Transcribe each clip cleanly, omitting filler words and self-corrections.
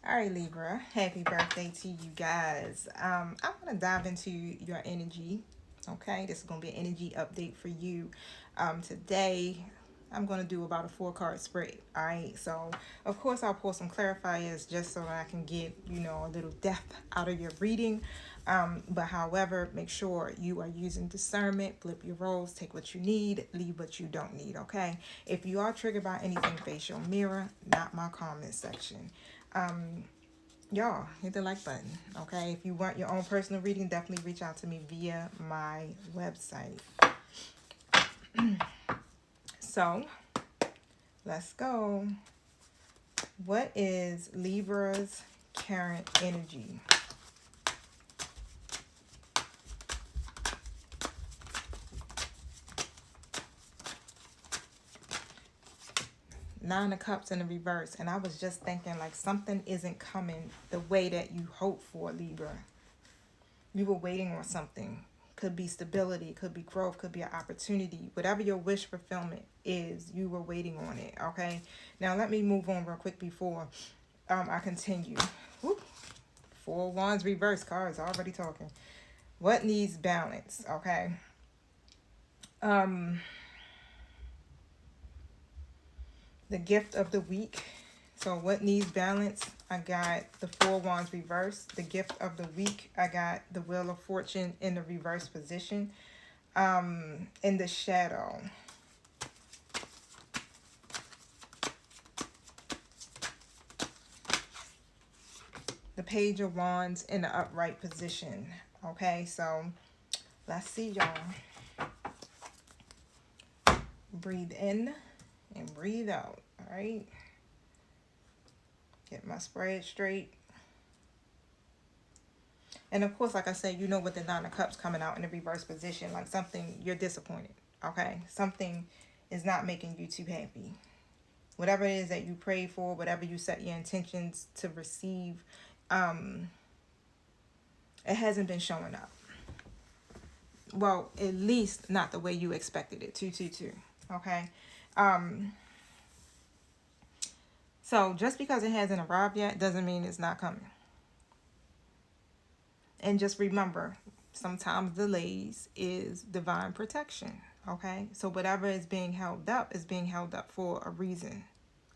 All right, Libra, happy birthday to you guys. I'm going to dive into your energy. Okay, this is going to be an energy update for you. Today, I'm going to do about a 4 card spread. All right, so of course, I'll pull some clarifiers just so that I can get, a little depth out of your reading. But however, make sure you are using discernment, flip your roles, take what you need, leave what you don't need. Okay, if you are triggered by anything, face your mirror, not my comment section. Y'all hit the like button. Okay, if you want your own personal reading, definitely reach out to me via my website. So let's go. What is Libra's current energy? Nine of Cups in the reverse, and I was just thinking like something isn't coming the way that you hope for, Libra. You were waiting on something. Could be stability, could be growth, could be an opportunity. Whatever your wish fulfillment is, you were waiting on it. Okay, now let me move on real quick before I continue. Whoop. 4 wands reverse cards already talking. What needs balance? Okay, the gift of the week. So what needs balance? I got the 4 wands reverse. The gift of the week, I got the wheel of fortune in the reverse position. In the shadow, the page of wands in the upright position. Okay, so let's see, y'all. Breathe in and breathe out. All right, get my spread straight. And of course, like I said, you know, with the 9 of Cups coming out in the reverse position, like something, you're disappointed. Okay, something is not making you too happy. Whatever it is that you pray for, whatever you set your intentions to receive, it hasn't been showing up. Well, at least not the way you expected it. 222. Okay. So just because it hasn't arrived yet doesn't mean it's not coming. And just remember, sometimes delays is divine protection. Okay. So whatever is being held up is being held up for a reason.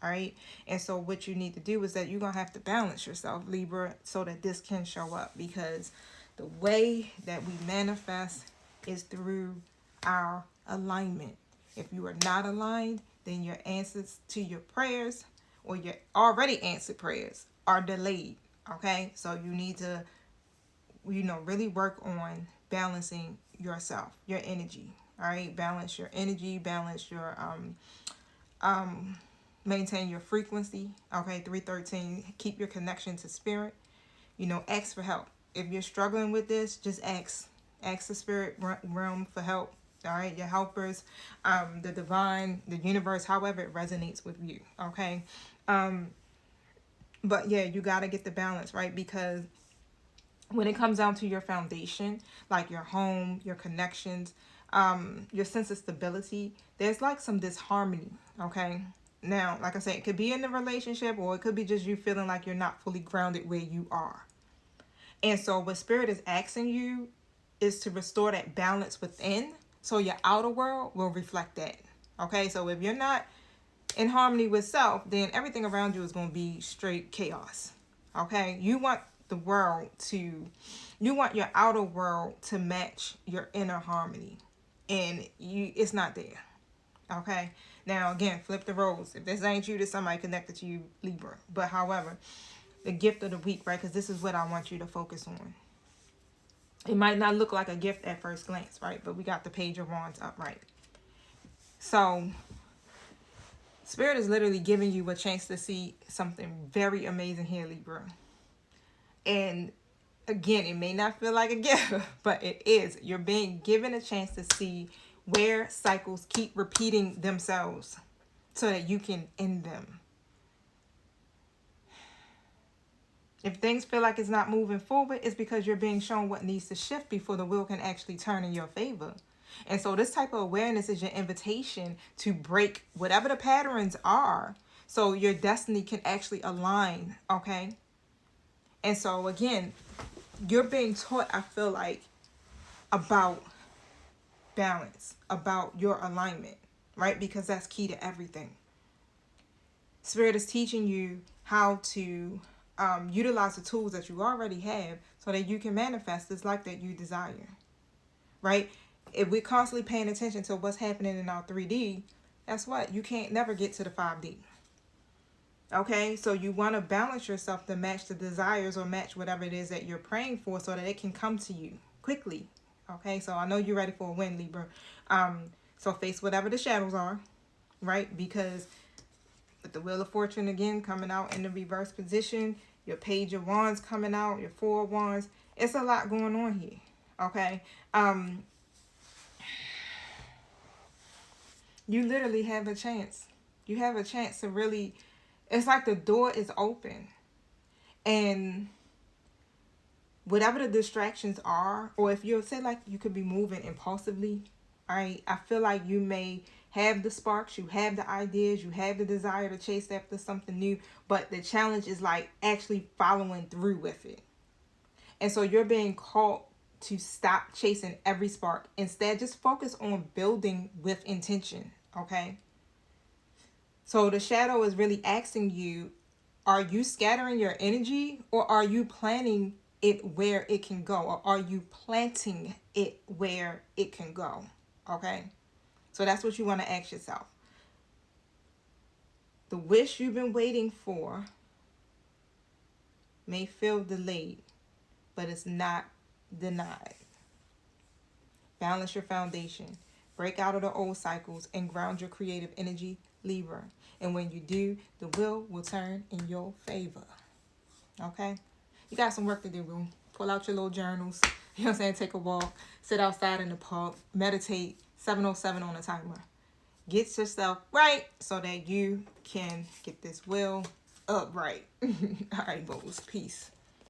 All right. And so what you need to do is that you're going to have to balance yourself, Libra, so that this can show up, because the way that we manifest is through our alignment. If you are not aligned, then your answers to your prayers or your already answered prayers are delayed. Okay. So you need to, really work on balancing yourself, your energy. All right. Balance your energy, balance your, maintain your frequency. Okay, 313. Keep your connection to spirit. Ask for help. If you're struggling with this, just ask the spirit realm for help. All right, your helpers, the divine, the universe, however it resonates with you. Okay, but yeah, you got to get the balance right, because when it comes down to your foundation, like your home, your connections, your sense of stability, there's like some disharmony. Okay. Now, like I said, it could be in the relationship, or it could be just you feeling like you're not fully grounded where you are. And so what spirit is asking you is to restore that balance within, so your outer world will reflect that. Okay, so if you're not in harmony with self, then everything around you is going to be straight chaos. Okay, you want your outer world to match your inner harmony, and it's not there. Okay, now again, flip the roles. If this ain't you, there's somebody connected to you, Libra. But however, the gift of the week, right? Because this is what I want you to focus on. It might not look like a gift at first glance, right? But we got the page of wands upright. So spirit is literally giving you a chance to see something very amazing here, Libra. And again, it may not feel like a gift, but it is. You're being given a chance to see where cycles keep repeating themselves so that you can end them. If things feel like it's not moving forward, it's because you're being shown what needs to shift before the wheel can actually turn in your favor. And so this type of awareness is your invitation to break whatever the patterns are, so your destiny can actually align. Okay. And so again, you're being taught, I feel like, about balance, about your alignment, right? Because that's key to everything. Spirit is teaching you how to utilize the tools that you already have so that you can manifest this life that you desire, right? If we're constantly paying attention to what's happening in our 3D, that's what you can't never get to the 5D. Okay, so you want to balance yourself to match the desires or match whatever it is that you're praying for so that it can come to you quickly. Okay, so I know you're ready for a win, Libra. So face whatever the shadows are, right? Because with the Wheel of Fortune again coming out in the reverse position, your Page of Wands coming out, your Four of Wands, it's a lot going on here. Okay, you literally have a chance. You have a chance to really, it's like the door is open. And whatever the distractions are, or if you're, say like you could be moving impulsively, right? I feel like you may have the sparks, you have the ideas, you have the desire to chase after something new, but the challenge is like actually following through with it. And so you're being called to stop chasing every spark. Instead, just focus on building with intention, okay? So the shadow is really asking you, are you scattering your energy, or are you planning it where it can go, or are you planting it where it can go? Okay, so that's what you want to ask yourself. The wish you've been waiting for may feel delayed, but it's not denied. Balance your foundation, break out of the old cycles, and ground your creative energy, Libra. And when you do, the wheel will turn in your favor. Okay? You got some work to do, boo. Pull out your little journals. You know what I'm saying? Take a walk. Sit outside in the park. Meditate. 7:07 on the timer. Get yourself right so that you can get this wheel upright. All right, boos. Peace.